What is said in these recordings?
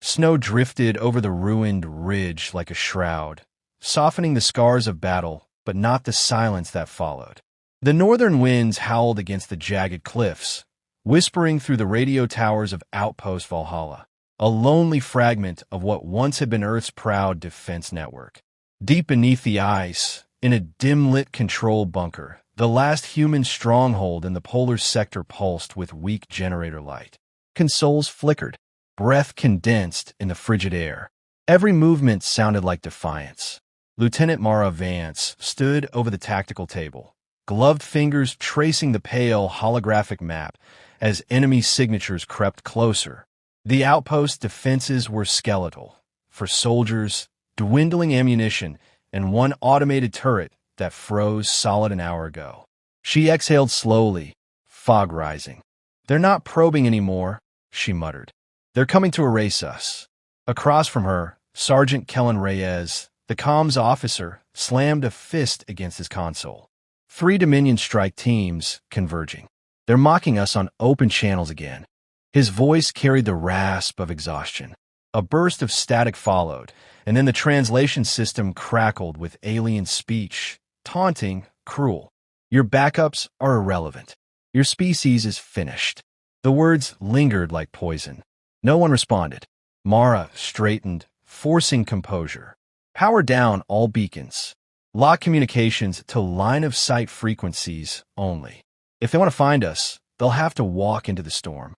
Snow drifted over the ruined ridge like a shroud, softening the scars of battle, but not the silence that followed. The northern winds howled against the jagged cliffs, whispering through the radio towers of Outpost Valhalla, a lonely fragment of what once had been Earth's proud defense network. Deep beneath the ice, in a dim-lit control bunker, the last human stronghold in the polar sector pulsed with weak generator light. Consoles flickered, breath condensed in the frigid air. Every movement sounded like defiance. Lieutenant Mara Vance stood over the tactical table, gloved fingers tracing the pale holographic map as enemy signatures crept closer. The outpost defenses were skeletal. For soldiers, dwindling ammunition, and one automated turret that froze solid an hour ago. She exhaled slowly, fog rising. "They're not probing anymore," she muttered. "They're coming to erase us." Across from her, Sergeant Kellen Reyes, the comms officer, slammed a fist against his console. 3 Dominion strike teams converging. "They're mocking us on open channels again." His voice carried the rasp of exhaustion. A burst of static followed, and then the translation system crackled with alien speech, taunting, cruel. "Your backups are irrelevant. Your species is finished." The words lingered like poison. No one responded. Mara straightened, forcing composure. "Power down all beacons. Lock communications to line-of-sight frequencies only. If they want to find us, they'll have to walk into the storm."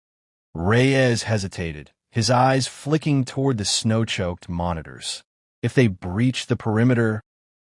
Reyes hesitated, his eyes flicking toward the snow-choked monitors. "If they breach the perimeter,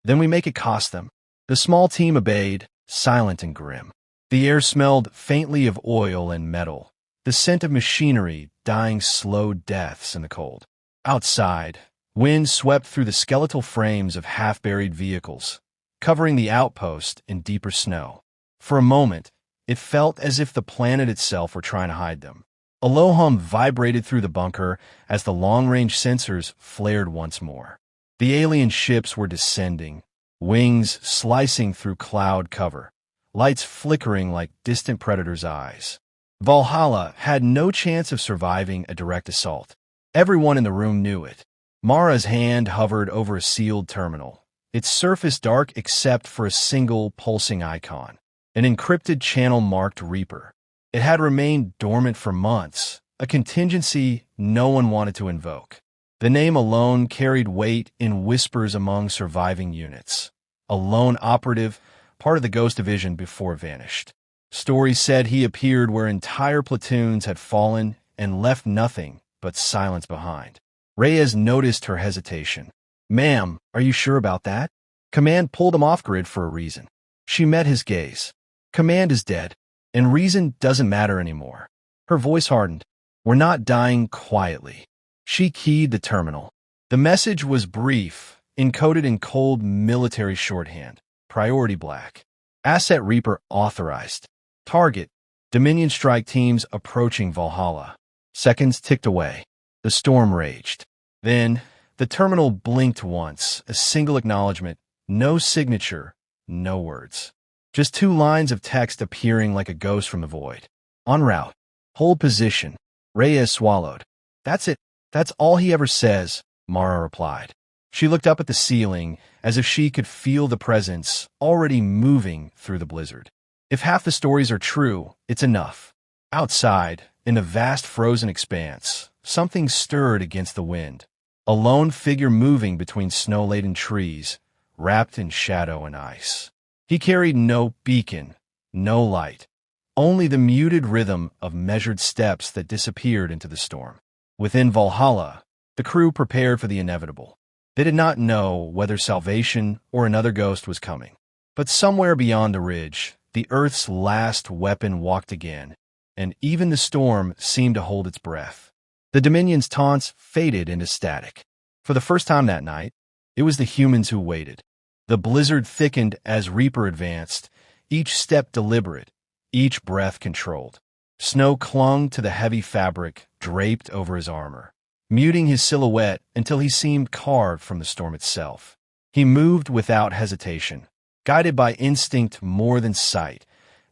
then we make it cost them." The small team obeyed, silent and grim. The air smelled faintly of oil and metal, the scent of machinery dying slow deaths in the cold. Outside, wind swept through the skeletal frames of half-buried vehicles, covering the outpost in deeper snow. For a moment, it felt as if the planet itself were trying to hide them. A low hum vibrated through the bunker as the long-range sensors flared once more. The alien ships were descending, wings slicing through cloud cover, lights flickering like distant predators' eyes. Valhalla had no chance of surviving a direct assault. Everyone in the room knew it. Mara's hand hovered over a sealed terminal, its surface dark except for a single pulsing icon, an encrypted channel marked Reaper. It had remained dormant for months, a contingency no one wanted to invoke. The name alone carried weight in whispers among surviving units. A lone operative, part of the Ghost Division before vanished. Stories said he appeared where entire platoons had fallen and left nothing but silence behind. Reyes noticed her hesitation. "Ma'am, are you sure about that? Command pulled him off grid for a reason." She met his gaze. "Command is dead, and reason doesn't matter anymore." Her voice hardened. "We're not dying quietly." She keyed the terminal. The message was brief, encoded in cold military shorthand. Priority black. Asset Reaper authorized. Target. Dominion strike teams approaching Valhalla. Seconds ticked away. The storm raged. Then, the terminal blinked once, a single acknowledgement. No signature, no words. Just 2 lines of text appearing like a ghost from the void. "En route. Hold position." Reyes swallowed. "That's it. That's all he ever says," Mara replied. She looked up at the ceiling, as if she could feel the presence already moving through the blizzard. If half the stories are true, it's enough. Outside, in the vast frozen expanse, something stirred against the wind. A lone figure moving between snow-laden trees, wrapped in shadow and ice. He carried no beacon, no light, only the muted rhythm of measured steps that disappeared into the storm. Within Valhalla, the crew prepared for the inevitable. They did not know whether salvation or another ghost was coming. But somewhere beyond the ridge, the Earth's last weapon walked again, and even the storm seemed to hold its breath. The Dominion's taunts faded into static. For the first time that night, it was the humans who waited. The blizzard thickened as Reaper advanced, each step deliberate, each breath controlled. Snow clung to the heavy fabric draped over his armor, muting his silhouette until he seemed carved from the storm itself. He moved without hesitation, guided by instinct more than sight,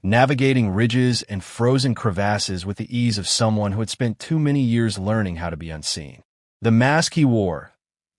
navigating ridges and frozen crevasses with the ease of someone who had spent too many years learning how to be unseen. The mask he wore,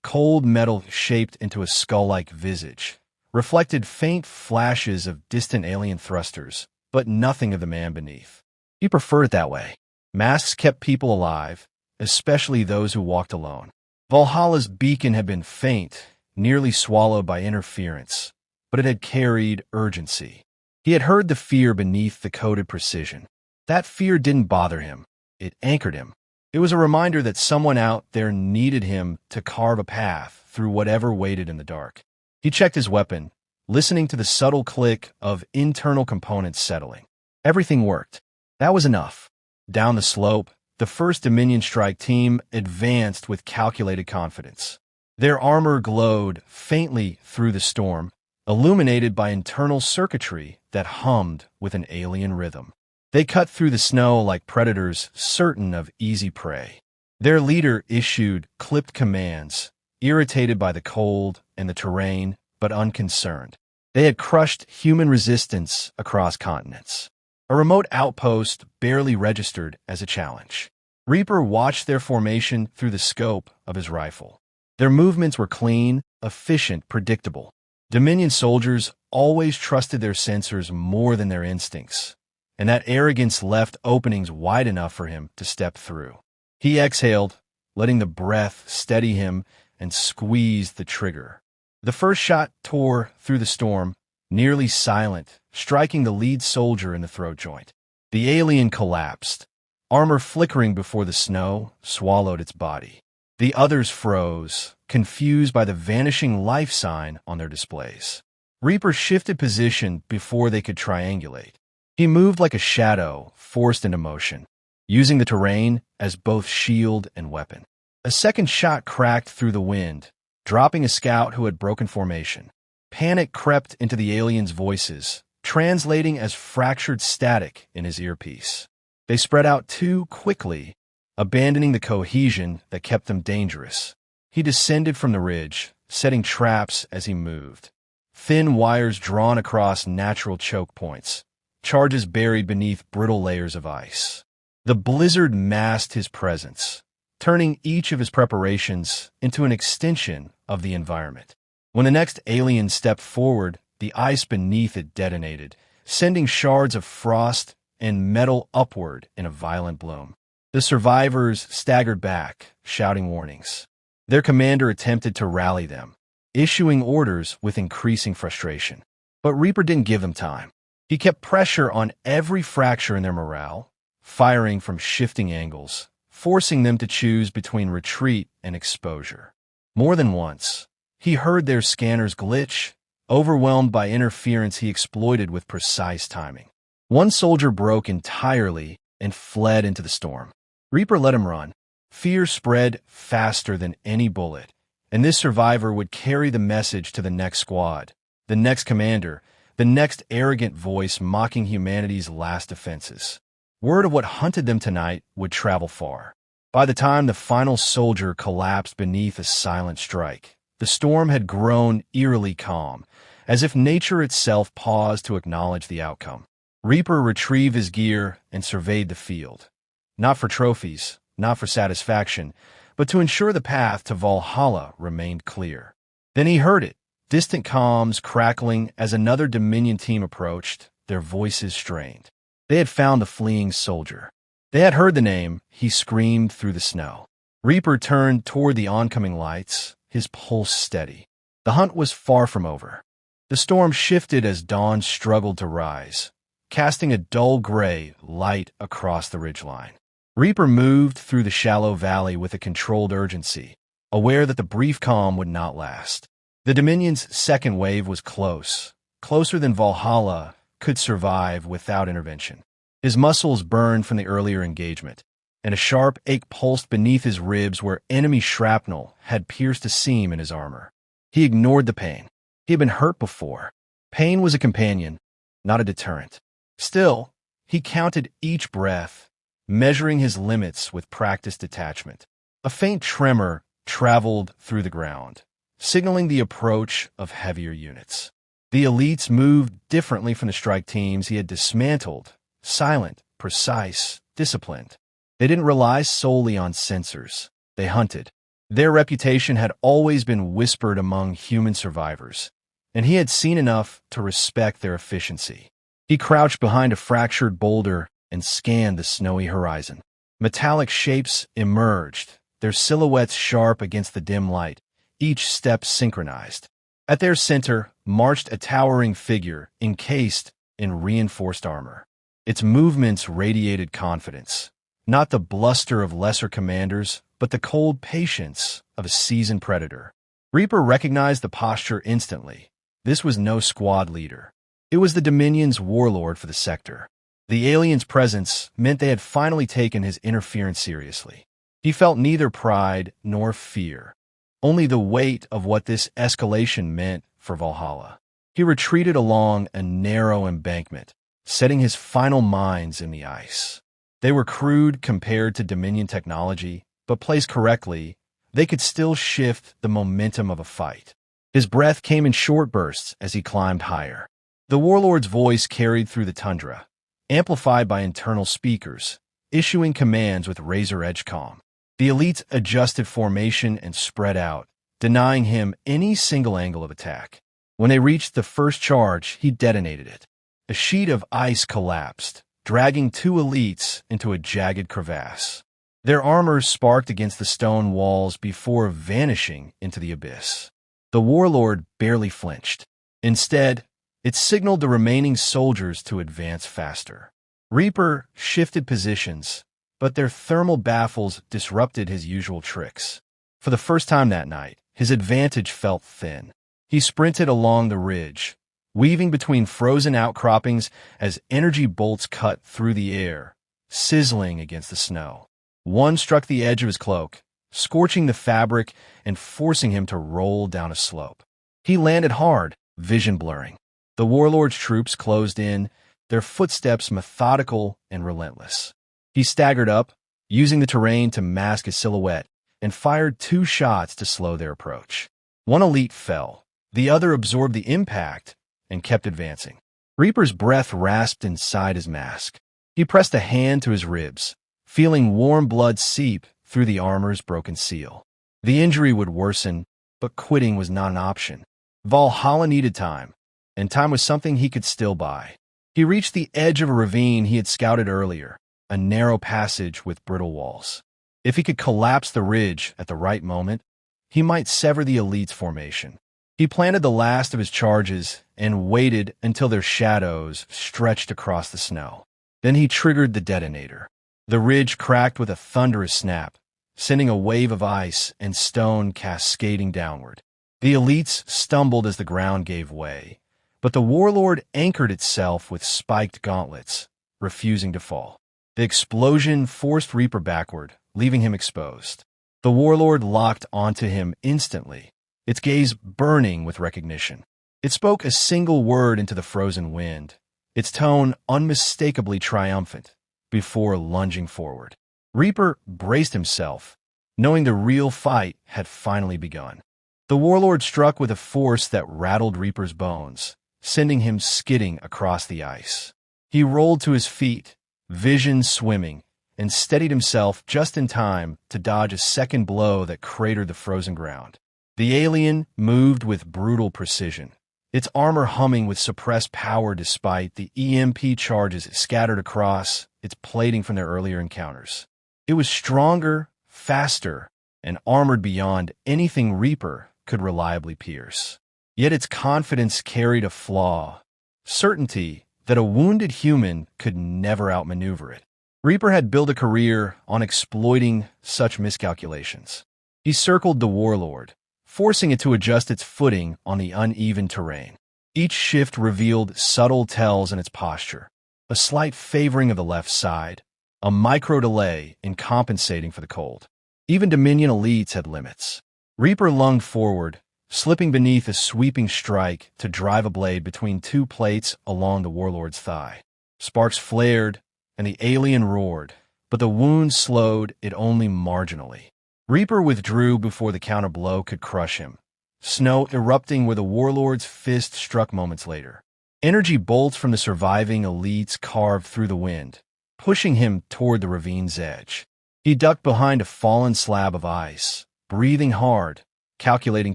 cold metal shaped into a skull-like visage, reflected faint flashes of distant alien thrusters, but nothing of the man beneath. He preferred it that way. Masks kept people alive, especially those who walked alone. Valhalla's beacon had been faint, nearly swallowed by interference, but it had carried urgency. He had heard the fear beneath the coded precision. That fear didn't bother him. It anchored him. It was a reminder that someone out there needed him to carve a path through whatever waited in the dark. He checked his weapon, listening to the subtle click of internal components settling. Everything worked. That was enough. Down the slope, the first Dominion strike team advanced with calculated confidence. Their armor glowed faintly through the storm, illuminated by internal circuitry that hummed with an alien rhythm. They cut through the snow like predators certain of easy prey. Their leader issued clipped commands, irritated by the cold and the terrain, but unconcerned. They had crushed human resistance across continents. A remote outpost barely registered as a challenge. Reaper watched their formation through the scope of his rifle. Their movements were clean, efficient, predictable. Dominion soldiers always trusted their sensors more than their instincts, and that arrogance left openings wide enough for him to step through. He exhaled, letting the breath steady him, and squeezed the trigger. The first shot tore through the storm, nearly silent, striking the lead soldier in the throat joint. The alien collapsed, armor flickering before the snow swallowed its body. The others froze, confused by the vanishing life sign on their displays. Reaper shifted position before they could triangulate. He moved like a shadow forced into motion, using the terrain as both shield and weapon. A second shot cracked through the wind, dropping a scout who had broken formation. Panic crept into the aliens' voices, translating as fractured static in his earpiece. They spread out too quickly, abandoning the cohesion that kept them dangerous. He descended from the ridge, setting traps as he moved. Thin wires drawn across natural choke points, charges buried beneath brittle layers of ice. The blizzard masked his presence, turning each of his preparations into an extension of the environment. When the next alien stepped forward, the ice beneath it detonated, sending shards of frost and metal upward in a violent bloom. The survivors staggered back, shouting warnings. Their commander attempted to rally them, issuing orders with increasing frustration. But Reaper didn't give them time. He kept pressure on every fracture in their morale, firing from shifting angles, forcing them to choose between retreat and exposure. More than once, he heard their scanners glitch, overwhelmed by interference he exploited with precise timing. One soldier broke entirely and fled into the storm. Reaper let him run. Fear spread faster than any bullet, and this survivor would carry the message to the next squad, the next commander, the next arrogant voice mocking humanity's last defenses. Word of what hunted them tonight would travel far. By the time the final soldier collapsed beneath a silent strike, the storm had grown eerily calm, as if nature itself paused to acknowledge the outcome. Reaper retrieved his gear and surveyed the field. Not for trophies, not for satisfaction, but to ensure the path to Valhalla remained clear. Then he heard it, distant comms crackling as another Dominion team approached, their voices strained. They had found the fleeing soldier. They had heard the name, he screamed through the snow. Reaper turned toward the oncoming lights, his pulse steady. The hunt was far from over. The storm shifted as dawn struggled to rise, casting a dull gray light across the ridgeline. Reaper moved through the shallow valley with a controlled urgency, aware that the brief calm would not last. The Dominion's second wave was close, closer than Valhalla could survive without intervention. His muscles burned from the earlier engagement, and a sharp ache pulsed beneath his ribs where enemy shrapnel had pierced a seam in his armor. He ignored the pain. He had been hurt before. Pain was a companion, not a deterrent. Still, he counted each breath, measuring his limits with practiced detachment. A faint tremor traveled through the ground, signaling the approach of heavier units. The elites moved differently from the strike teams he had dismantled, silent, precise, disciplined. They didn't rely solely on sensors. They hunted. Their reputation had always been whispered among human survivors, and he had seen enough to respect their efficiency. He crouched behind a fractured boulder and scanned the snowy horizon. Metallic shapes emerged, their silhouettes sharp against the dim light, each step synchronized. At their center marched a towering figure encased in reinforced armor. Its movements radiated confidence, not the bluster of lesser commanders, but the cold patience of a seasoned predator. Reaper recognized the posture instantly. This was no squad leader. It was the Dominion's warlord for the sector. The alien's presence meant they had finally taken his interference seriously. He felt neither pride nor fear, only the weight of what this escalation meant for Valhalla. He retreated along a narrow embankment, setting his final mines in the ice. They were crude compared to Dominion technology, but placed correctly, they could still shift the momentum of a fight. His breath came in short bursts as he climbed higher. The warlord's voice carried through the tundra, amplified by internal speakers, issuing commands with razor-edge calm. The elites adjusted formation and spread out, denying him any single angle of attack. When they reached the first charge, he detonated it. A sheet of ice collapsed, dragging two elites into a jagged crevasse. Their armor sparked against the stone walls before vanishing into the abyss. The warlord barely flinched. Instead, it signaled the remaining soldiers to advance faster. Reaper shifted positions, but their thermal baffles disrupted his usual tricks. For the first time that night, his advantage felt thin. He sprinted along the ridge, weaving between frozen outcroppings as energy bolts cut through the air, sizzling against the snow. One struck the edge of his cloak, scorching the fabric and forcing him to roll down a slope. He landed hard, vision blurring. The warlord's troops closed in, their footsteps methodical and relentless. He staggered up, using the terrain to mask his silhouette, and fired two shots to slow their approach. One elite fell. The other absorbed the impact and kept advancing. Reaper's breath rasped inside his mask. He pressed a hand to his ribs, feeling warm blood seep through the armor's broken seal. The injury would worsen, but quitting was not an option. Valhalla needed time, and time was something he could still buy. He reached the edge of a ravine he had scouted earlier, a narrow passage with brittle walls. If he could collapse the ridge at the right moment, he might sever the elite's formation. He planted the last of his charges and waited until their shadows stretched across the snow. Then he triggered the detonator. The ridge cracked with a thunderous snap, sending a wave of ice and stone cascading downward. The elites stumbled as the ground gave way, but the warlord anchored itself with spiked gauntlets, refusing to fall. The explosion forced Reaper backward, leaving him exposed. The warlord locked onto him instantly, its gaze burning with recognition. It spoke a single word into the frozen wind, its tone unmistakably triumphant, before lunging forward. Reaper braced himself, knowing the real fight had finally begun. The warlord struck with a force that rattled Reaper's bones, sending him skidding across the ice. He rolled to his feet, vision swimming, and steadied himself just in time to dodge a second blow that cratered the frozen ground. The alien moved with brutal precision, its armor humming with suppressed power despite the EMP charges scattered across its plating from their earlier encounters. It was stronger, faster, and armored beyond anything Reaper could reliably pierce. Yet its confidence carried a flaw, certainty that a wounded human could never outmaneuver it. Reaper had built a career on exploiting such miscalculations. He circled the warlord, forcing it to adjust its footing on the uneven terrain. Each shift revealed subtle tells in its posture, a slight favoring of the left side, a micro delay in compensating for the cold. Even Dominion elites had limits. Reaper lunged forward, slipping beneath a sweeping strike to drive a blade between two plates along the warlord's thigh. Sparks flared, and the alien roared, but the wound slowed it only marginally. Reaper withdrew before the counterblow could crush him, snow erupting where the warlord's fist struck moments later. Energy bolts from the surviving elites carved through the wind, pushing him toward the ravine's edge. He ducked behind a fallen slab of ice, breathing hard, calculating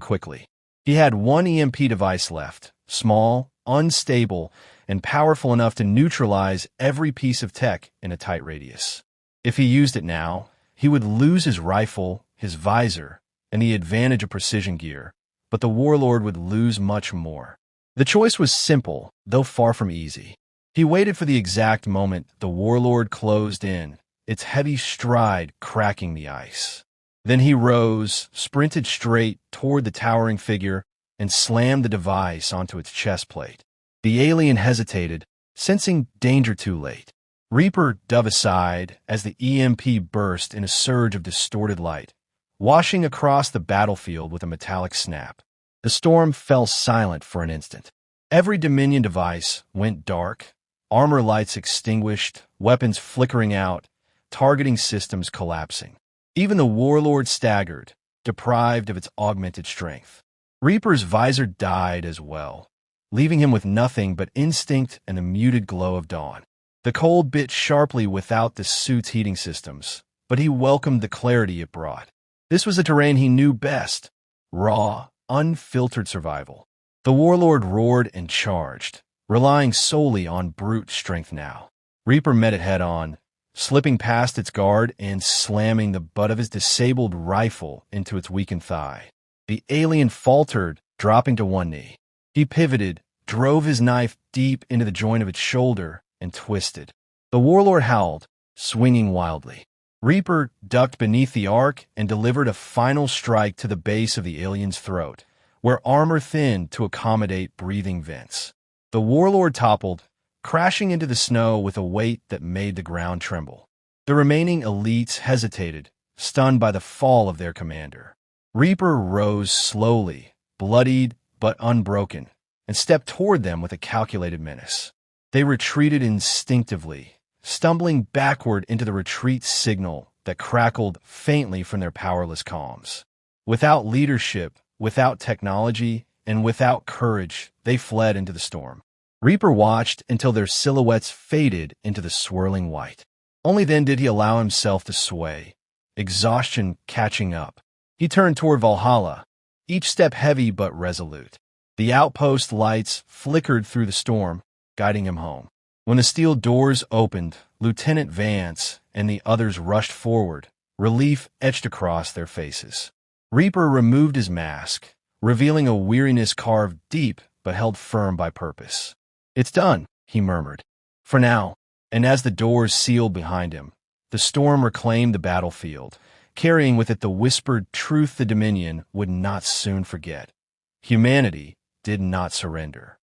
quickly. He had one EMP device left, small, unstable, and powerful enough to neutralize every piece of tech in a tight radius. If he used it now, he would lose his rifle, his visor, and the advantage of precision gear, but the warlord would lose much more. The choice was simple, though far from easy. He waited for the exact moment the warlord closed in, its heavy stride cracking the ice. Then he rose, sprinted straight toward the towering figure, and slammed the device onto its chest plate. The alien hesitated, sensing danger too late. Reaper dove aside as the EMP burst in a surge of distorted light, washing across the battlefield with a metallic snap. The storm fell silent for an instant. Every Dominion device went dark, armor lights extinguished, weapons flickering out, targeting systems collapsing. Even the warlord staggered, deprived of its augmented strength. Reaper's visor died as well, leaving him with nothing but instinct and the muted glow of dawn. The cold bit sharply without the suit's heating systems, but he welcomed the clarity it brought. This was a terrain he knew best: raw, unfiltered survival. The warlord roared and charged, relying solely on brute strength now. Reaper met it head-on, slipping past its guard and slamming the butt of his disabled rifle into its weakened thigh. The alien faltered, dropping to one knee. He pivoted, drove his knife deep into the joint of its shoulder, and twisted. The warlord howled, swinging wildly. Reaper ducked beneath the arc and delivered a final strike to the base of the alien's throat, where armor thinned to accommodate breathing vents. The warlord toppled, crashing into the snow with a weight that made the ground tremble. The remaining elites hesitated, stunned by the fall of their commander. Reaper rose slowly, bloodied but unbroken, and stepped toward them with a calculated menace. They retreated instinctively, stumbling backward into the retreat signal that crackled faintly from their powerless comms. Without leadership, without technology, and without courage, they fled into the storm. Reaper watched until their silhouettes faded into the swirling white. Only then did he allow himself to sway, exhaustion catching up. He turned toward Valhalla, each step heavy but resolute. The outpost lights flickered through the storm, guiding him home. When the steel doors opened, Lieutenant Vance and the others rushed forward, relief etched across their faces. Reaper removed his mask, revealing a weariness carved deep but held firm by purpose. "It's done," he murmured. "For now." And as the doors sealed behind him, the storm reclaimed the battlefield, carrying with it the whispered truth the Dominion would not soon forget. Humanity did not surrender.